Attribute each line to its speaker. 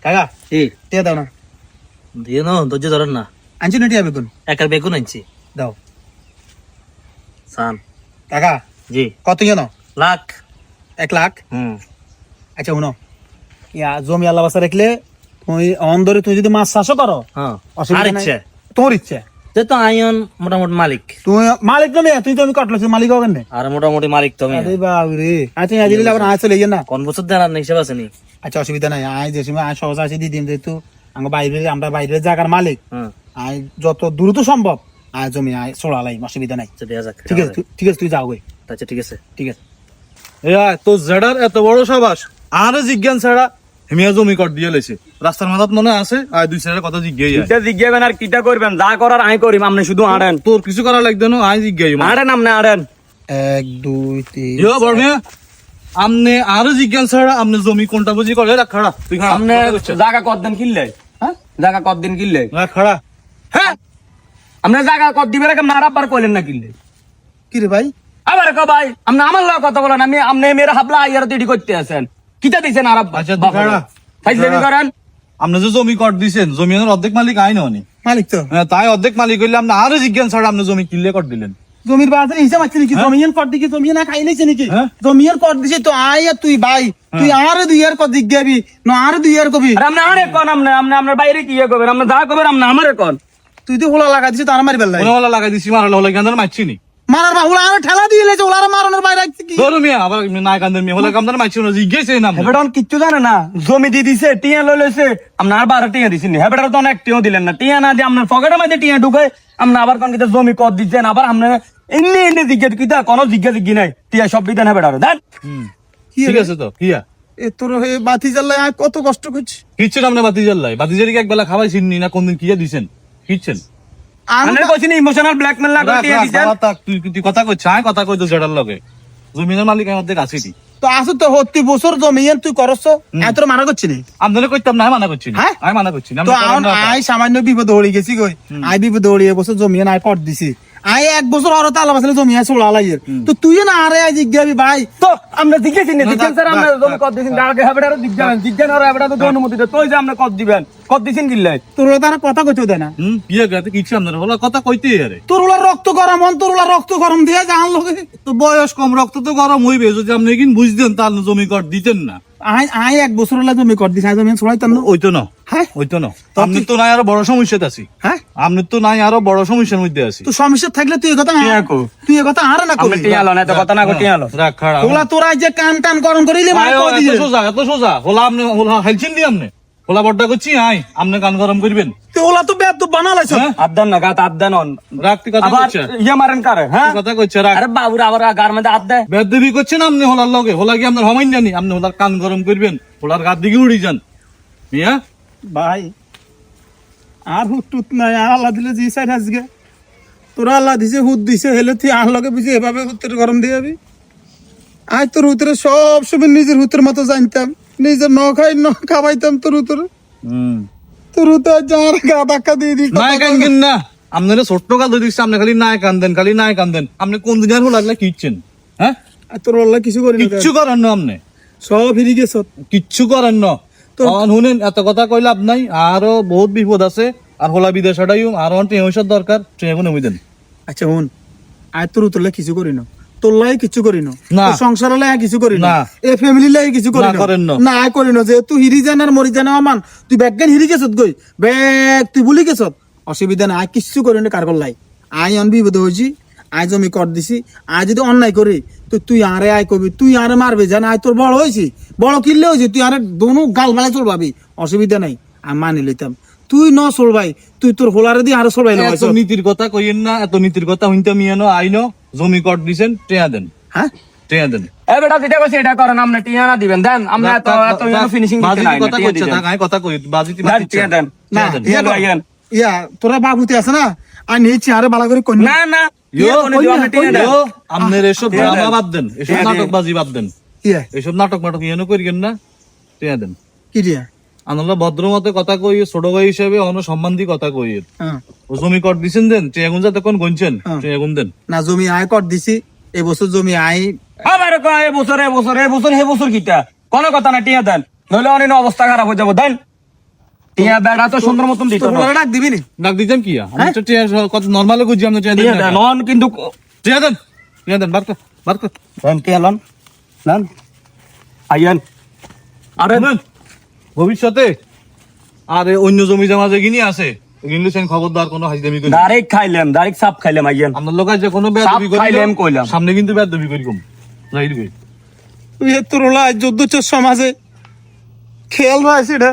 Speaker 1: কাকা টিয়া দাও না।
Speaker 2: দিয়ে না ধৈর্য ধরেন না।
Speaker 1: আনছি না টিয়া বেগুন?
Speaker 2: একার বেগুন আনছি।
Speaker 1: দাও
Speaker 2: সান।
Speaker 1: কাকা
Speaker 2: জি।
Speaker 1: কত কেন?
Speaker 2: লাখ।
Speaker 1: 1 লাখ। আচ্ছা শুনো, জমি আল্লাহ বাসা রাখলে তুই অন্দরে তুই যদি মাছ চাষও করো অসুবিধা নাই, তোর ইচ্ছা।
Speaker 2: যেহেতু আইন মোটামুটি মালিক।
Speaker 1: তুই মালিক তো তুই তো আমি কাটলো মালিক হবেন না।
Speaker 2: আর মোটামুটি মালিক তুমি।
Speaker 1: আরে বাবরে, আচ্ছা দিলে আবার আয় চলে না।
Speaker 2: কোন বছর দেন হিসাব আছে নি?
Speaker 1: আচ্ছা অসুবিধা নাই, আয় যে সময় আয় সহজ আছে দিয়ে দিন, যেহেতু আমরা বাইরে জায়গার মালিক। আয় যত দ্রুত সম্ভব আয় জমি আয় চড়ালাই, অসুবিধা নাই। ঠিক আছে ঠিক আছে, তুই যাও গে।
Speaker 2: আচ্ছা ঠিক আছে
Speaker 1: ঠিক আছে।
Speaker 3: তো জেডার এত বড় সাবাস আর জিজ্ঞান ছাড়া হেমিয়া জমি কর দিয়ে লেছে রাস্তার মাথাত মনে আছে আর দুই সাইডের কথা জিজ্ঞাই
Speaker 4: জিজ্ঞাবেন আর কিটা করবেন, যা করার আই করিম, আপনি শুধু আড়েন।
Speaker 3: তোর কিছু করা লাগবে না, আই জিজ্ঞাই
Speaker 4: আড়েন, আপনি আড়েন।
Speaker 1: 1 2 3
Speaker 3: ইয়ো বড়মিয়া আমনে আর জিজ্ঞান ছাড়া আমনে জমি কোনটা বুঝি করে রাখ খাড়া। তুই খাড়া,
Speaker 4: আপনি জায়গা কতদিন কিনলে? হ্যাঁ, জায়গা কতদিন কিনলে?
Speaker 3: রাখ খাড়া।
Speaker 4: হ্যাঁ, আপনি জায়গা কত দিবে রেখে আর আবার কইলেন না কিনলে?
Speaker 1: কি রে ভাই?
Speaker 4: আবার কো ভাই, আপনি আমার লগে কথা বলেন, আমি আপনি মেয়ের হাবলা আইয়ার তৈরি করতে আছেন, কিটা দিছেন আর আব্বা?
Speaker 3: আচ্ছা তুই খাড়া।
Speaker 4: ফাইজলামি করেন।
Speaker 3: আপনি যে জমি কর দিছেন, জমির অর্ধেক মালিক আই ননি
Speaker 1: মালিক তো।
Speaker 3: তাই অর্ধেক মালিক হইলে আপনি আর জিজ্ঞান ছাড়া আপনি জমি কিনলে কর দিলেন।
Speaker 1: জমির বাজারে হিসাব আছে নাকি? জমিয়ান কর দিকে জমিয়ান না খাই নাইছে নাকি? জমিয়ান কর দিছে তো আয় আর তুই ভাই, তুই আর 2 ইয়ার কর জিজ্ঞাবি না, আর 2 ইয়ার কবি।
Speaker 4: আরে আপনি আরে কোন, আপনি আপনার বাইরে কি করবেন? আপনি যা করবেন আপনি আমারে কোন।
Speaker 1: তুই তো হোলা লাগা দিছিস, তার মারি বেলাই
Speaker 3: ওলা লাগাই দিছি, মারালে হলে কেন মারছি নি?
Speaker 1: মারার বা হোলা আর ঠেলা দিয়ে লেছে, ওলার মারানোর বাইরে আছে কি?
Speaker 3: ধরো মিয়া আবার নাই কান্দের মিয়া হলে কামদার মারছি না, জিজ্ঞাসা নাম
Speaker 4: হেবেডন কিচ্ছু জানে না, জমি দিয়ে দিছে, টিয়া লই লইছে, আপনি আর 12 টিয়া দিছেন। হেবেডার তো অনেক টিয়া দিলেন না, টিয়া না দিয়ে আপনার পকেটের মধ্যে টিয়া ঢুকে আপনি আবার কোন কিটা জমি কর দিচ্ছেন, আবার আপনি এমনি জিজ্ঞাসা কিটা কোনো জিজ্ঞাসা নাই, টিয়া সব বিধান হেবেডার দেন।
Speaker 3: ঠিক আছে তো কিয়া
Speaker 1: এ তোর হয়ে বাতি জ্বালাই আয় কত কষ্ট করছি।
Speaker 3: কিচ্ছেন আপনি বাতি জ্বালাই, বাতি জ্বালিয়ে একবেলা খাওয়াইছেন নি না কোনদিন কিয়া দিছেন? কিচ্ছেন
Speaker 4: আমি কইছিনি ইমোশনাল ব্ল্যাকমেল না করে টিয়া দিছেন।
Speaker 3: তুই কথা কইছ, আয় কথা কইতো জেডার লগে জমিনের মালিক অর্ধেক আছে দি
Speaker 1: তো আসো তো হত্তি বছর জমিয়ান তুই করছ, এত মানা করছি না।
Speaker 3: আপনারা কইতাম না, মানা করছি না,
Speaker 1: হ্যাঁ?
Speaker 3: আমি মানা করছি না।
Speaker 1: তো আয় সামান্য বিপদ হয়ে গেছি কই, আয় বিপদ হয়ে বছর জমিয়ান আয় কর দিছি, আয় 1 বছর আর তালা বাসলে জমিয়া চোলা লাইয়ের, তো তুই না আরে আয় জিজ্ঞাবি ভাই।
Speaker 4: তো আমরা জিজ্ঞাসি না, জিজ্ঞাসা স্যার আমরা জমি কত দিছেন, আগে হেবেডার জিজ্ঞাসা জিজ্ঞাসা আর হেবেডার তো অনুমতি দে, তুই যে আমরা কত দিবেন, কত দিছেন কিল্লাই?
Speaker 1: তোর তারা কথা কইতে দেয় না।
Speaker 3: বিয়ে গাতে কিচ্ছু আপনারা হলো কথা কইতেই আরে
Speaker 1: তোর ওলা রক্ত গরম হন, তোর ওলা রক্ত গরম দিয়ে জান লোকে।
Speaker 3: তো বয়স কম, রক্ত তো গরম হইবে, যদি আপনি কিন বুঝতেন তাহলে জমি কর দিতেন না।
Speaker 1: আয় 1 বছর হলে জমি কর দিছি, আয় জমি ছড়াইতাম না।
Speaker 3: ওইতো না,
Speaker 1: হ্যাঁ
Speaker 3: ওইতো না, আপনি তো নাই আরো বড় সমস্যাতে আছি।
Speaker 1: হ্যাঁ,
Speaker 3: আপনি তো নাই আরো বড় সমস্যার মধ্যে আছি।
Speaker 1: তো সমস্যা থাকলে তুই কথা না, তুই কথা আর না
Speaker 4: আপনি
Speaker 1: কবি।
Speaker 4: টিয়া লন, এত কথা না কো টিয়া লন।
Speaker 3: রাখ খাড়া।
Speaker 1: ওলা তোরা যে কান টান গরম করিলি ভাই কই দিছে।
Speaker 3: এত সোজা হোলা আপনি হোলা হাইলছেন দি আপনি হোলা বড়টা করছি আই আপনি কান গরম করবেন।
Speaker 1: তো ওলা তো বেদ বানালাইছ।
Speaker 4: আদান না গাত আদান অন
Speaker 3: রাখতে কথা
Speaker 4: আবার
Speaker 3: কইছে,
Speaker 4: ইয়া মারেন কারে। হ্যাঁ
Speaker 3: কথা কইছে রাখ।
Speaker 4: আরে বাবুর আবার গার মধ্যে আদ দেয়।
Speaker 3: বেদবি করছেন আপনি হোলার লগে, হোলা কি আপনার হমাইন জানি? আপনি হোলার কান গরম করবেন, হোলার গাত দিকে উড়ি যান মিয়া।
Speaker 1: ভাই আর হুট নাই, আর আল্লাহ দিলে জি সাইড আজকে তোরা আল্লাহ দিছে হুট দিছে, হেলে তুই আর লগে বুঝি এভাবে হুতের গরম দিয়ে যাবি। আজ তোর হুতরে সব সময় নিজের হুতের মতো জানতাম, নিজের ন খাই ন খাওয়াইতাম তোর হুতরে। তোর হুতর যার গা ধাক্কা দিয়ে দিই
Speaker 3: নাই কান না, আপনারা ছোট্ট কাল ধরে দিচ্ছে, আপনি খালি নাই কান্দেন, খালি নাই কান্দেন। আপনি কোন দিন আর হোলাগলা কিচ্ছেন? হ্যাঁ,
Speaker 1: তোর আল্লাহ কিছু করি না,
Speaker 3: কিচ্ছু করেন না আপনি,
Speaker 1: সব ফিরি গেছ,
Speaker 3: কিচ্ছু করেন না। শুনেন এত কথা কইলে আপ নাই, আরো বহুত বিপদ আছে, আর হোলা বিদেশ হাটাই আরো টেনশন দরকার, ট্রেন দেন।
Speaker 1: আচ্ছা হুন, আয় তোর উতরলে কিছু করি না, তোর লাই কিছু করি না, সংসার লাই কিছু করি না, এ ফ্যামিলি লাই কিছু করি না, না আয় করি না। যে তুই হিরি জান আর মরি জান আমান, তুই ব্যাগ হিরি গেছত গই ব্যাগ তুই ভুলি গেছত, অসুবিধা না, আয় কিছু করি না কারগর লাই। আয় আন বিপদ হয়েছি, আয় জমি কর দিছি, আয় যদি অন্যায় করি তো তুই আরে আয় করবি, তুই আরে মারবি, জান আয় তোর বড় হয়েছি, বড় কিনলে হয়েছি, তুই আরে দোনো গাল বেলায় চলবাবি, অসুবিধা নাই, আমি মানি লইতাম। তুই ন চলবাই, তুই তোর হোলারে দিয়ে আরো চলবাই।
Speaker 3: এত নীতির কথা কইেন না, এত নীতির কথা হইতে মিয়ানো আইনো জমি কর দিছেন, টেয়া দেন। হ্যাঁ টেয়া দেন।
Speaker 4: এ বেটা যেটা কইছে এটা করেন, আপনি টিয়া না দিবেন দেন, আমরা এত এত ফিনিশিং দিতে নাই।
Speaker 3: কথা কইছে থাক, আমি কথা কই বাজিতি
Speaker 4: দেন টিয়া দেন না টিয়া লাগান।
Speaker 1: ইয়া তোরা বাবুতে আছে না, আর নিচে আরে বালা করে কই
Speaker 4: না না
Speaker 3: ইয়ো আপনার এসব ড্রামা বাদ দেন, এসব নাটকবাজি বাদ দেন, এসব নাটক নাটক ইয়েনো করিয়েন না, টিয়া দেন।
Speaker 1: কি দিয়া
Speaker 3: আমরা ভদ্র মতে কথা কই, ছোট ভাই হিসেবে অন্য সম্মান দিয়ে কথা কই। ও জমি কর দিছেন দেন, টেগুন যাতে কোন গঞ্চেন টেগুন দেন
Speaker 1: না। জমি আয় কর দিছি, এই বছর জমি আয়
Speaker 4: আবার কয় এই বছর হে বছর কিটা কোন কথা না, টিয়া দেন, নইলে অনেক অবস্থা খারাপ হয়ে যাবো দেন। টিয়া বেড়া তো সুন্দর মতন দিত
Speaker 1: তোর
Speaker 4: না
Speaker 1: পোলারে ডাক দিবি নি
Speaker 3: ডাক দিতাম কি আমি তো টিয়া কত নরমালি বুঝি আমরা টিয়া
Speaker 4: টিয়া
Speaker 3: দিই
Speaker 4: দেন নন কিন্তু
Speaker 3: টিয়া দেন বার কর
Speaker 4: দেন টিয়া লন লন আইয়েন আরে
Speaker 3: শুনেন, ভবিষ্যতে আর এই অন্য জমি জমা যে গিনি আছে কিন্তু সেন খবরদার কোনো হাজিদামি করি
Speaker 4: ডাইরেক্ট খাইলাম ডাইরেক্ট সাপ খাইলাম আইয়েন
Speaker 3: আপনার লোক যে কোনো বেয়াদবি
Speaker 4: সাপ খাইলাম কইলাম।
Speaker 3: সামনে কিন্তু বেয়াদবি করি কম যাই দিবে
Speaker 1: তুই তোর হলো আজ 14 সমাজে খেয়াল রাখছিস রে